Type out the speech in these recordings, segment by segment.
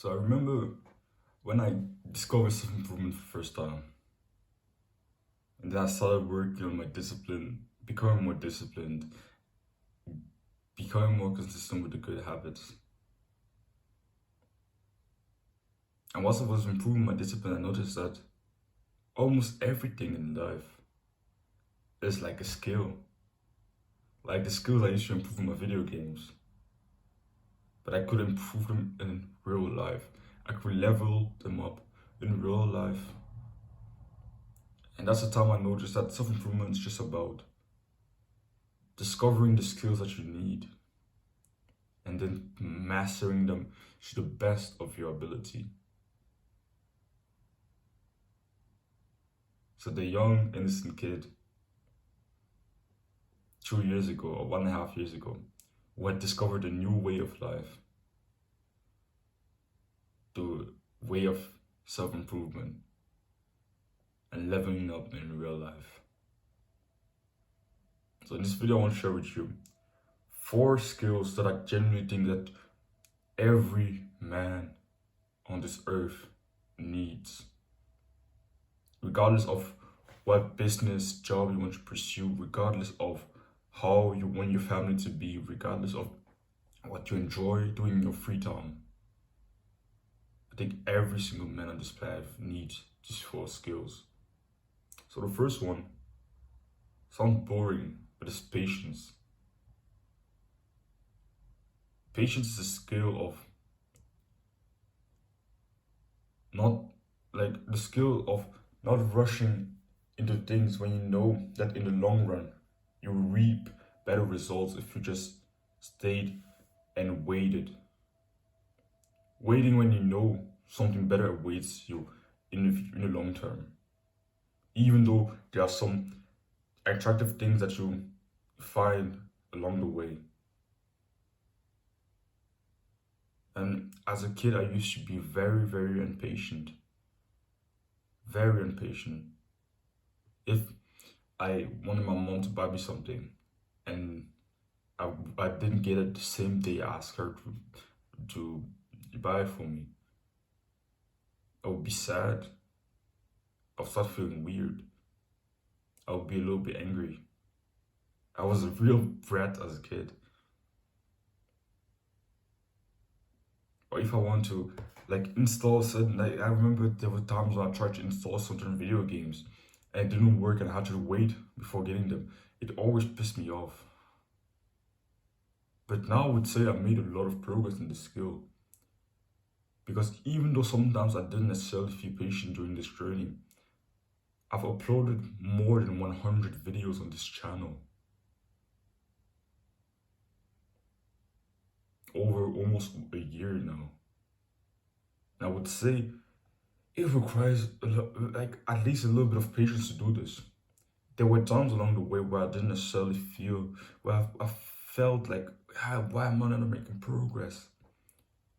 So I remember when I discovered self-improvement for the first time, and then I started working on my discipline, becoming more disciplined, becoming more consistent with the good habits. And once I was improving my discipline, I noticed that almost everything in life is like a skill. Like the skills I used to improve in my video games, but I could improve them in real life. I could level them up in real life. And that's the time I noticed that self-improvement is just about discovering the skills that you need and then mastering them to the best of your ability. So the young, innocent kid 2 years ago or 1.5 years ago who had discovered a new way of life, the way of self-improvement and leveling up in real life. So in this video, I want to share with you 4 skills that I genuinely think that every man on this earth needs, regardless of what business job you want to pursue, regardless of how you want your family to be, regardless of what you enjoy doing in your free time. I think every single man on this planet needs these 4 skills. So the first one sounds boring, but it's patience. Patience is a skill of not rushing into things when you know that in the long run you will reap better results if you just stayed and waited. Waiting when you know something better awaits you in the long term. Even though there are some attractive things that you find along the way. And as a kid, I used to be very, very impatient. Very impatient. If I wanted my mom to buy me something and I didn't get it the same day I asked her to buy it for me, I would be sad. I would start feeling weird. I would be a little bit angry. I was a real brat as a kid. Or if I want to install certain, I remember there were times when I tried to install certain video games and it didn't work and I had to wait before getting them. It always pissed me off. But now I would say I made a lot of progress in this skill. Because even though sometimes I didn't necessarily feel patient during this journey, I've uploaded more than 100 videos on this channel. Over almost a year now. And I would say it requires at least a little bit of patience to do this. There were times along the way where I didn't necessarily feel, where I felt like, why am I not making progress?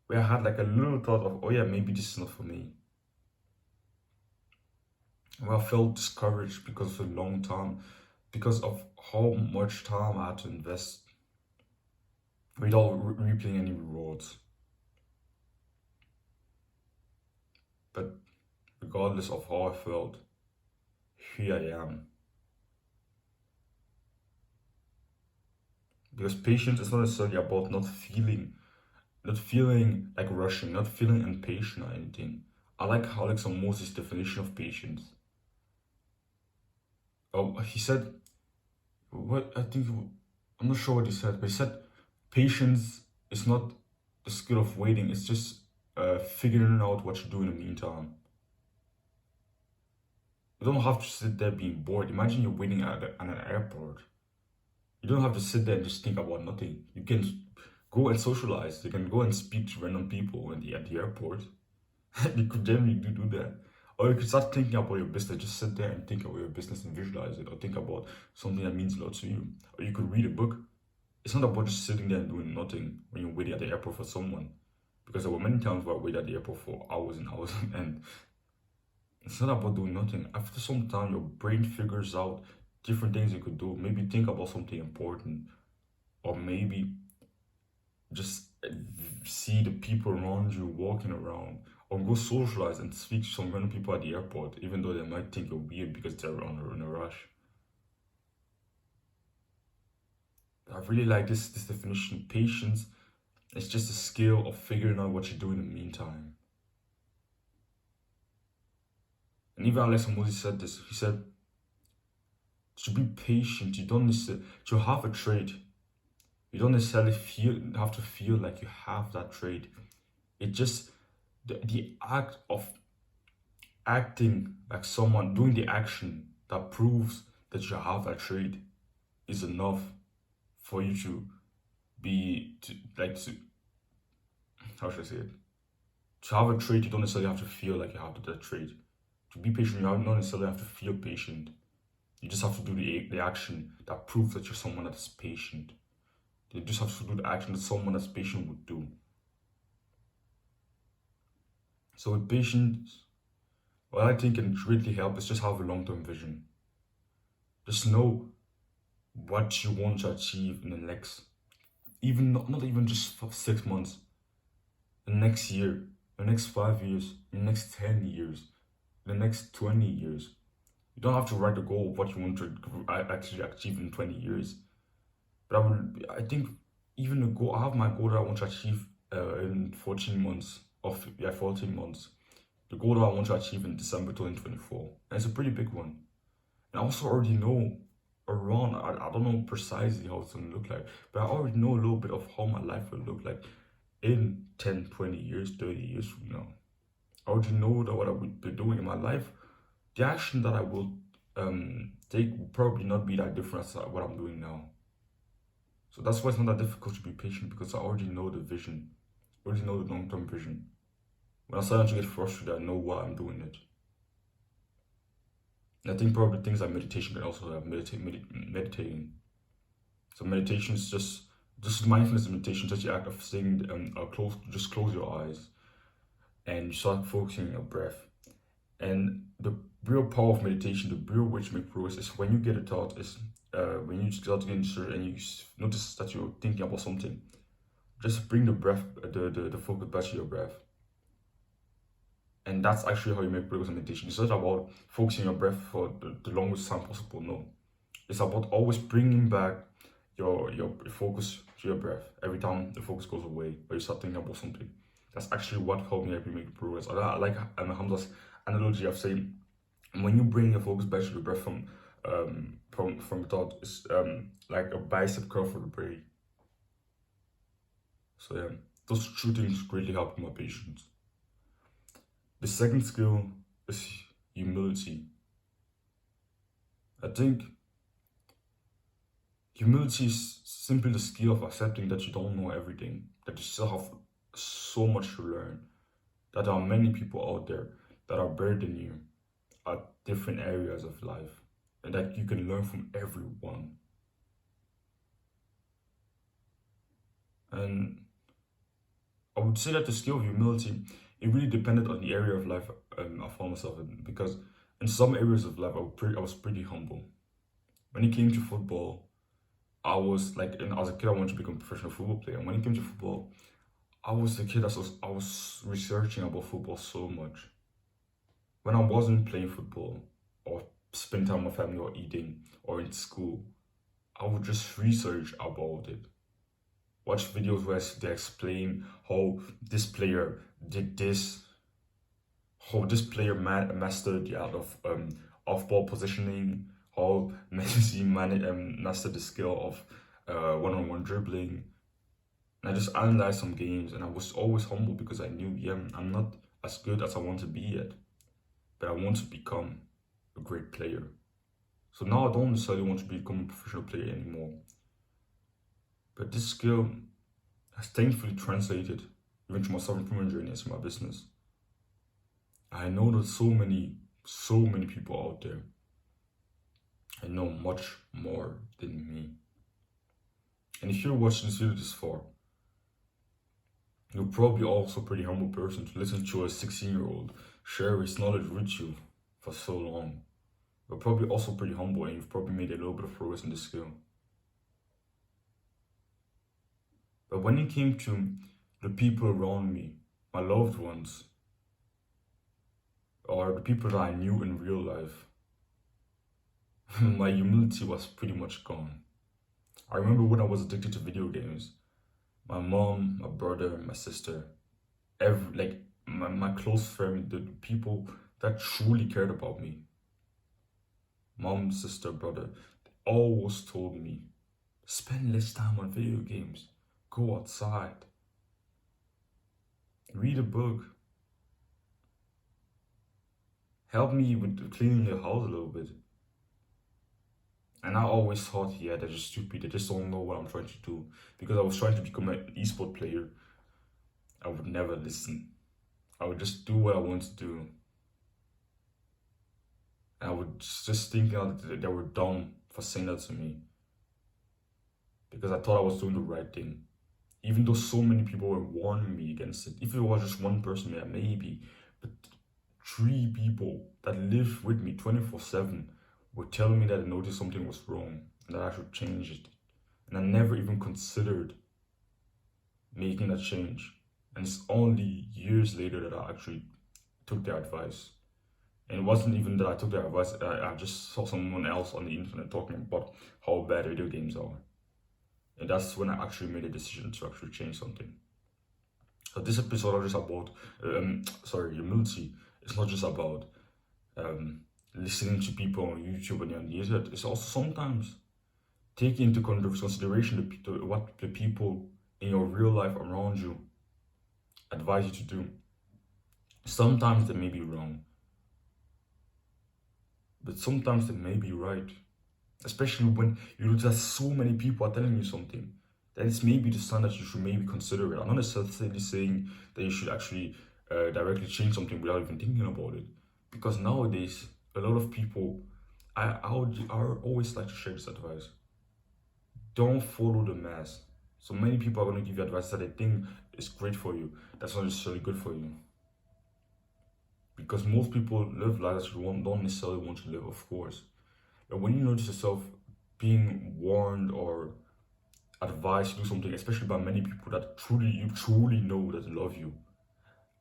Where I had a little thought of, oh yeah, maybe this is not for me. Where I felt discouraged because of a long time, because of how much time I had to invest without reaping any rewards. But regardless of how I felt, here I am. Because patience is not necessarily about not feeling like rushing, not feeling impatient or anything. I like Alex Moses' definition of patience. He said, I'm not sure what he said, but he said, patience is not the skill of waiting, it's just figuring out what you do in the meantime. You don't have to sit there being bored. Imagine you're waiting at an airport. You don't have to sit there and just think about nothing. You can go and socialize. You can go and speak to random people at the airport. You could generally do that. Or you could start thinking about your business. Just sit there and think about your business and visualize it. Or think about something that means a lot to you. Or you could read a book. It's not about just sitting there and doing nothing when you're waiting at the airport for someone. Because there were many times where I waited at the airport for hours and hours and it's not about doing nothing. After some time, your brain figures out different things you could do. Maybe think about something important. Or maybe just see the people around you walking around, or go socialize and speak to some random people at the airport, even though they might think you're weird because they're in a rush. I really like this definition. Patience is just a skill of figuring out what you do in the meantime. And even Alex Moses said this. He said, to be patient, you don't necessarily, to have a trait, you don't necessarily have to feel like you have that trait. It just, the act of acting like someone, doing the action that proves that you have that trait is enough for you to how should I say it? To have a trait, you don't necessarily have to feel like you have that trait. To be patient, you don't necessarily have to feel patient. You just have to do the action that proves that you're someone that is patient. You just have to do the action that someone that's patient would do. So with patience, what I think can greatly help is just have a long-term vision. Just know what you want to achieve in the next, even not even just for 6 months, the next year, the next 5 years, the next 10 years, the next 20 years. You don't have to write a goal of what you want to actually achieve in 20 years. But I think even a goal, I have my goal that I want to achieve in 14 months, 14 months. The goal that I want to achieve in December 2024. And it's a pretty big one. And I also already know around, I don't know precisely how it's going to look like, but I already know a little bit of how my life will look like in 10, 20 years, 30 years from now. I already know that what I would be doing in my life, the action that I will take will probably not be that different as what I'm doing now. So that's why it's not that difficult to be patient, because I already know the vision. I already know the long-term vision. When I start to get frustrated, I know why I'm doing it. And I think probably things like meditation can also help. Meditating. So meditation is just mindfulness meditation, just the act of saying, just close your eyes and you start focusing on your breath. And the real power of meditation, the real way to make progress is when you get a thought, is when you start getting disturbed and you notice that you're thinking about something, just bring the breath, the focus back to your breath. And that's actually how you make progress in meditation. It's not about focusing your breath for the longest time possible, no. It's about always bringing back your focus to your breath every time the focus goes away or you start thinking about something. That's actually what helped me make progress. I like Hamza's analogy of saying, when you bring your focus back to the breath from thought, it's like a bicep curl for the brain. So yeah, those two things greatly help my patience. The second skill is humility. I think humility is simply the skill of accepting that you don't know everything, that you still have so much to learn, that there are many people out there that are better than you at different areas of life, and that you can learn from everyone. And I would say that the skill of humility, it really depended on the area of life I found myself in, because in some areas of life I was pretty humble. When it came to football, I was like, as a kid, I wanted to become a professional football player. And when it came to football, I was the kid I was researching about football so much. When I wasn't playing football or spending time with my family or eating or in school, I would just research about it. Watch videos where they explain how this player did this, how this player mastered the art of off-ball positioning, how Messi mastered the skill of one-on-one dribbling. And I just analyzed some games, and I was always humble because I knew, yeah, I'm not as good as I want to be yet, but I want to become a great player. So now I don't necessarily want to become a professional player anymore. But this skill has thankfully translated even to my self-improvement journey as my business. I know there's so many people out there. I know much more than me. And if you're watching this video this far, you're probably also a pretty humble person to listen to a 16-year-old share his knowledge with you for so long. You're probably also pretty humble, and you've probably made a little bit of progress in this skill. But when it came to the people around me, my loved ones, or the people that I knew in real life, my humility was pretty much gone. I remember when I was addicted to video games, my mom, my brother, my sister, my close family, the people that truly cared about me, mom, sister, brother, they always told me, spend less time on video games, go outside, read a book, help me with cleaning the house a little bit. And I always thought, yeah, they're just stupid. They just don't know what I'm trying to do. Because I was trying to become an esport player, I would never listen. I would just do what I wanted to do. And I would just think that they were dumb for saying that to me. Because I thought I was doing the right thing. Even though so many people were warning me against it. If it was just one person, yeah, maybe. But 3 people that lived with me 24/7 were telling me that they noticed something was wrong and that I should change it. And I never even considered making that change. And it's only years later that I actually took their advice. And it wasn't even that I took their advice, I just saw someone else on the internet talking about how bad video games are. And that's when I actually made a decision to actually change something. So this episode is just about, humility. It's not just about listening to people on YouTube and on the internet. It's also sometimes taking into consideration what the people in your real life around you advise you to do. Sometimes they may be wrong, but sometimes they may be right. Especially when you notice that so many people are telling you something, then it's maybe the sign that you should maybe consider it. I'm not necessarily saying that you should actually directly change something without even thinking about it. Because nowadays, a lot of people, I always like to share this advice. Don't follow the mass. So many people are going to give you advice that they think is great for you. That's not necessarily good for you. Because most people live lives that you don't necessarily want to live, of course. But when you notice yourself being warned or advised to do something, especially by many people that you truly know that love you,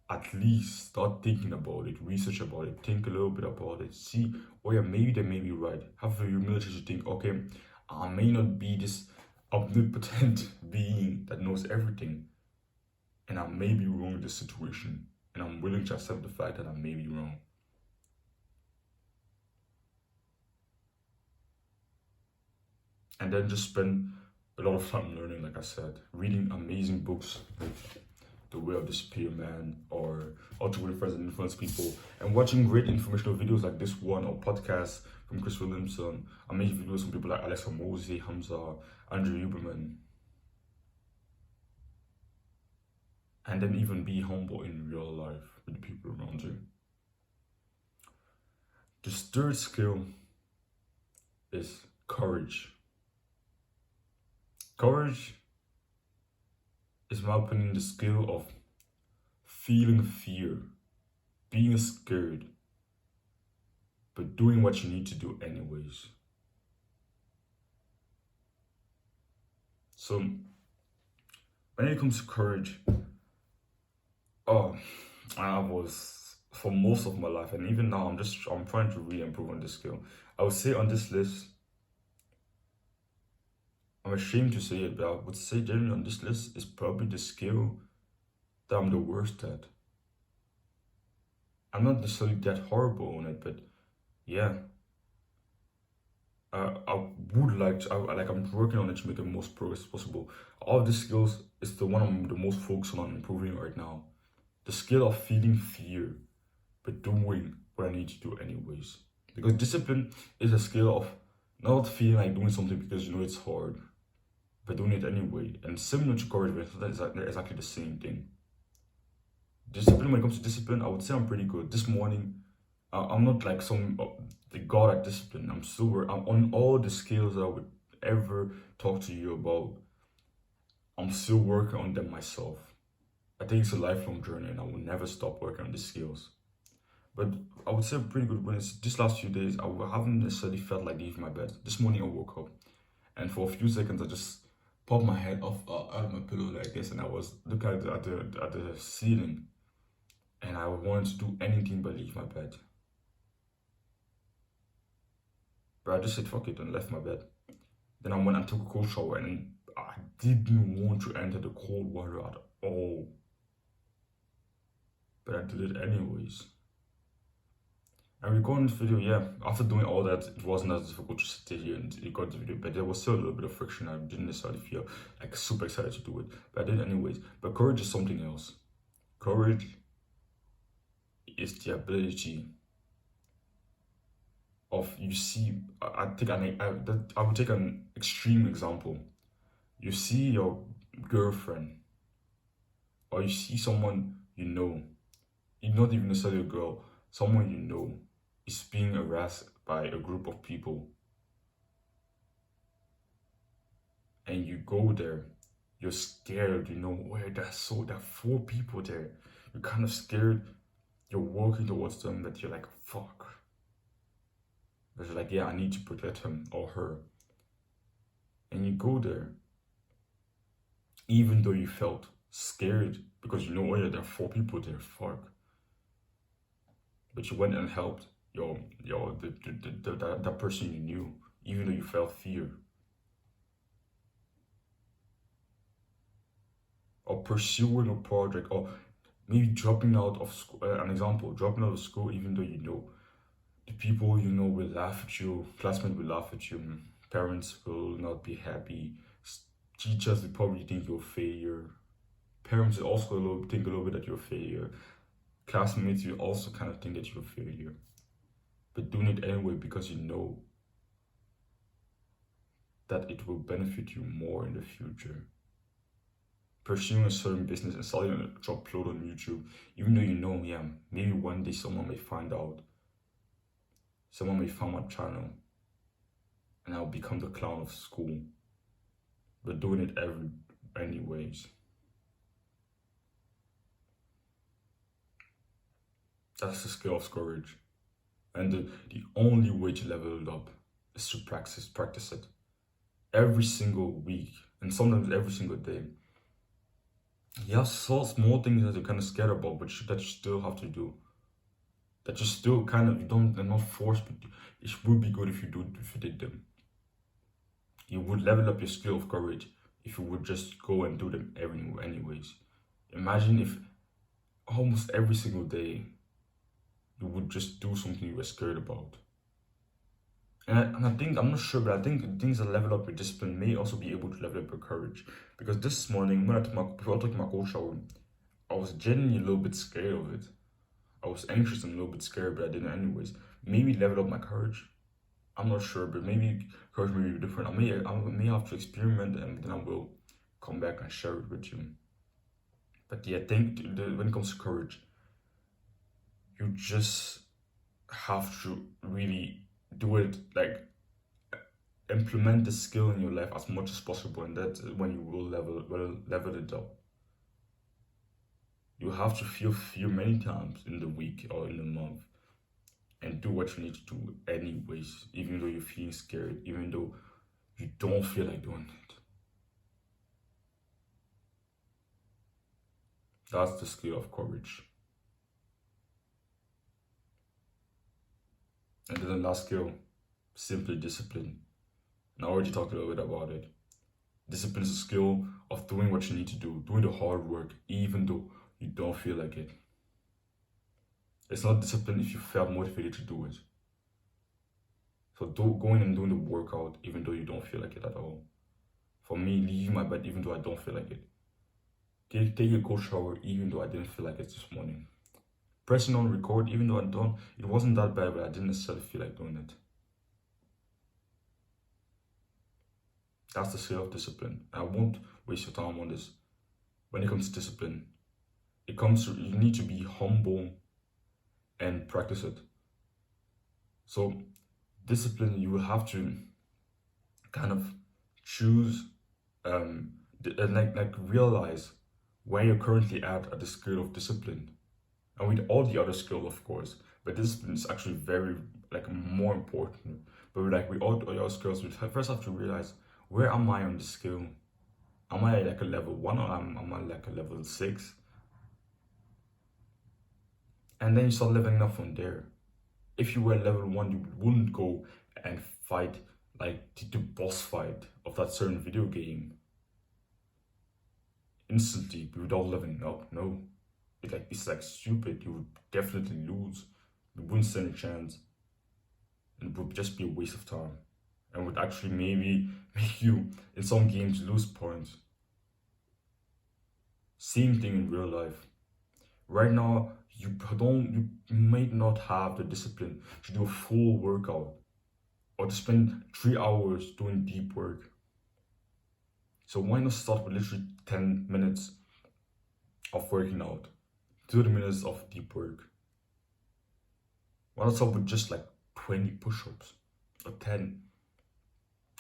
at least start thinking about it, research about it, think a little bit about it, see, oh yeah, maybe they may be right. Have the humility to think, okay, I may not be this omnipotent being that knows everything, and I may be wrong in this situation, and I'm willing to accept the fact that I may be wrong. And then just spend a lot of time learning, like I said, reading amazing books like The Way of the Superior Man or How to Win Friends and Influence People, and watching great informational videos like this one or podcasts from Chris Williamson, amazing videos from people like Alex Hormozi, Hamza, Andrew Huberman. And then even be humble in real life with the people around you. The third skill is courage. Courage is, in my opinion, the skill of feeling fear, being scared, but doing what you need to do anyways. So, when it comes to courage, I was, for most of my life, and even now, I'm trying to really improve on this skill. I would say on this list, I'm ashamed to say it, but I would say generally on this list is probably the skill that I'm the worst at. I'm not necessarily that horrible on it, but yeah. I would like to, I'm working on it to make the most progress possible. All of these skills is the one I'm the most focused on improving right now. The skill of feeling fear, but doing what I need to do anyways. Because discipline is a skill of not feeling like doing something because you know it's hard, but doing it anyway. And similar to courage, but it's exactly the same thing. Discipline, when it comes to discipline, I would say I'm pretty good. This morning, I'm not like the god at discipline. I'm on all the skills that I would ever talk to you about. I'm still working on them myself. I think it's a lifelong journey, and I will never stop working on these skills. But I would say I'm pretty good when it's these last few days. I haven't necessarily felt like leaving my bed. This morning I woke up, and for a few seconds I just popped my head off out of my pillow like this, and I was looking at the ceiling, and I wanted to do anything but leave my bed. But I just said fuck it and left my bed. Then I went and took a cold shower, and I didn't want to enter the cold water at all. But I did it anyways. And recording this video, yeah, after doing all that, it wasn't as difficult to sit here and record the video, but there was still a little bit of friction. I didn't necessarily feel like super excited to do it, but I did anyways. But courage is something else. Courage is the ability of, you see, I would take an extreme example. You see your girlfriend, or you see someone you know, not even necessarily a girl, someone you know is being harassed by a group of people, and you go there, you're scared, where there are 4 people there, you're kind of scared, you're walking towards them, but you're like, fuck. But you're like, yeah, I need to protect him or her. And you go there, even though you felt scared, because oh yeah, there are 4 people there, fuck. But you went and helped that person you knew, even though you felt fear. Or pursuing a project, or maybe dropping out of school. An example, dropping out of school, even though the people will laugh at you, classmates will laugh at you, parents will not be happy, teachers will probably think you're a failure, parents will also think a little bit that you're a failure, classmates will also kind of think that you're a failure. But doing it anyway because you know that it will benefit you more in the future. Pursuing a certain business and starting to upload on YouTube, even though yeah, maybe one day someone may find out. Someone may find my channel and I'll become the clown of school. But doing it anyways. That's the skill of courage. And the only way to level it up is to practice it. Every single week, and sometimes every single day. You have so small things that you're kind of scared about, but that you still have to do. That you still they're not forced, but it would be good if you did them. You would level up your skill of courage if you would just go and do them anyways. Imagine if almost every single day you would just do something you were scared about. And I think, I'm not sure, but I think things that level up your discipline may also be able to level up your courage. Because this morning, before I took my cold shower, I was genuinely a little bit scared of it. I was anxious and a little bit scared, but I did it anyways. Maybe level up my courage. I'm not sure, but maybe courage may be different. I may have to experiment, and then I will come back and share it with you. But yeah, I think when it comes to courage, you just have to really do it, like implement the skill in your life as much as possible, and that's when you will level it up. You have to feel fear many times in the week or in the month, and do what you need to do anyways, even though you're feeling scared, even though you don't feel like doing it. That's the skill of courage. And then the last skill, simply discipline. And I already talked a little bit about it. Discipline is a skill of doing what you need to do, doing the hard work, even though you don't feel like it. It's not discipline if you felt motivated to do it. So going and doing the workout, even though you don't feel like it at all. For me, leaving my bed, even though I don't feel like it. Taking a cold shower, even though I didn't feel like it this morning. Pressing on record, even though it wasn't that bad, but I didn't necessarily feel like doing it. That's the skill of discipline. I won't waste your time on this. When it comes to discipline, you need to be humble and practice it. So discipline, you will have to kind of choose and realize where you're currently at the skill of discipline. And with all the other skills, of course, but discipline is actually very more important. But with all your skills, we first have to realize, where am I on the skill? Am I like a level 1 or am I like a level 6? And then you start leveling up from there. If you were level 1, you wouldn't go and fight like the boss fight of that certain video game instantly without leveling up. No. It's like stupid. You would definitely lose. You wouldn't stand a chance. And it would just be a waste of time. And would actually maybe make you in some games lose points. Same thing in real life. Right now, you might not have the discipline to do a full workout or to spend 3 hours doing deep work. So why not start with literally 10 minutes of working out, 30 minutes of deep work? Why not start with just like 20 push-ups or 10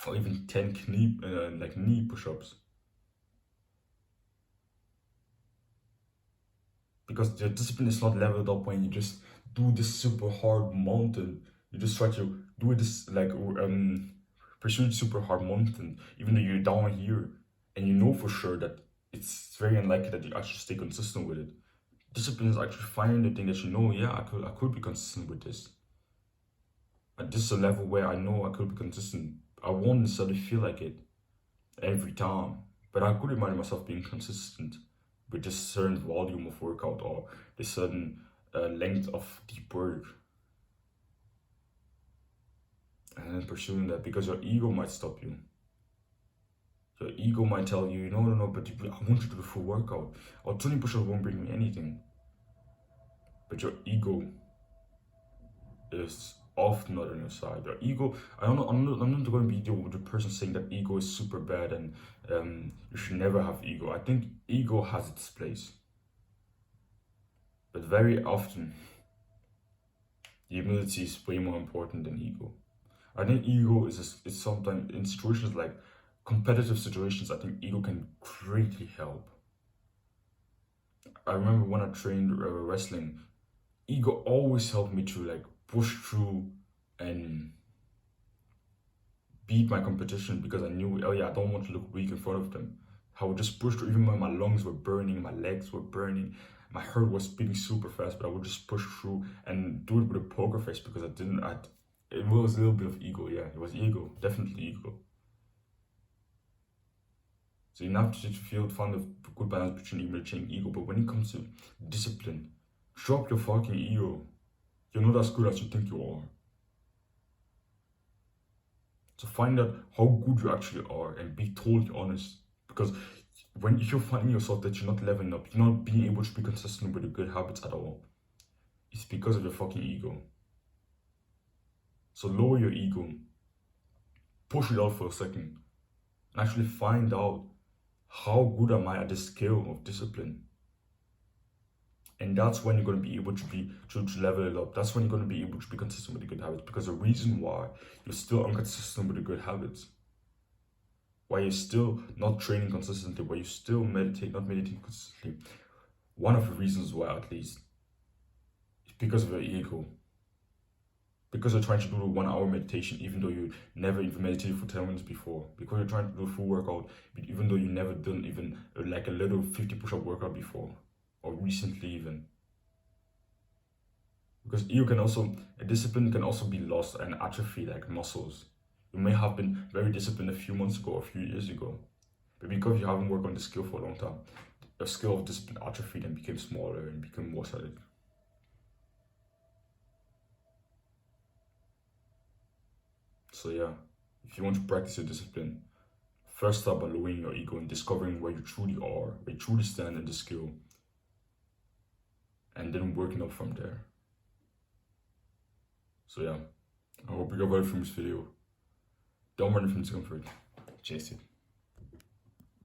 or even 10 knee push-ups? Because the discipline is not leveled up when you just do this super hard mountain. You just try to do this like pursue super hard mountain, even though you're down here and you know for sure that it's very unlikely that you actually stay consistent with it. Discipline is actually finding the thing that you know, yeah, I could be consistent with this. At this is a level where I know I could be consistent. I won't necessarily feel like it every time, but I could imagine myself being consistent with this certain volume of workout or this certain length of deep work. And then pursuing that, because your ego might stop you. Your ego might tell you, no, but I want you to do the full workout. Or 20 push-ups won't bring me anything. But your ego is often not on your side. Your ego, I'm not going to be the person saying that ego is super bad and you should never have ego. I think ego has its place. But very often, humility is way more important than ego. I think ego is sometimes in situations like competitive situations, I think ego can greatly help. I remember when I trained wrestling, ego always helped me to like push through and beat my competition because I knew, oh yeah, I don't want to look weak in front of them. I would just push through, even when my lungs were burning, my legs were burning, my heart was beating super fast, but I would just push through and do it with a poker face because it was a little bit of ego, yeah, it was ego, definitely ego. So you have to find a good balance between humility and ego, but when it comes to discipline, drop your fucking ego. You're not as good as you think you are. So find out how good you actually are and be totally honest. Because if you're finding yourself that you're not leveling up, you're not being able to be consistent with the good habits at all, it's because of your fucking ego. So lower your ego, push it out for a second, and actually find out how good am I at this skill of discipline. And that's when you're going to be able to level it up. That's when you're going to be able to be consistent with the good habits. Because the reason why you're still inconsistent with the good habits, why you're still not training consistently, why you still not meditating consistently, one of the reasons why at least, is because of your ego. Because you're trying to do a 1 hour meditation even though you never even meditated for 10 minutes before. Because you're trying to do a full workout even though you never done even like a little 50 push-up workout before. Or recently even. Because discipline can also be lost and atrophy like muscles. You may have been very disciplined a few months ago or a few years ago. But because you haven't worked on the skill for a long time, the skill of discipline atrophied and became smaller and became more solid. So yeah, if you want to practice your discipline, first start by lowering your ego and discovering where you truly are, where you truly stand in the skill. And then working up from there. So yeah, I hope you got value from this video. Don't run from discomfort. Chase it.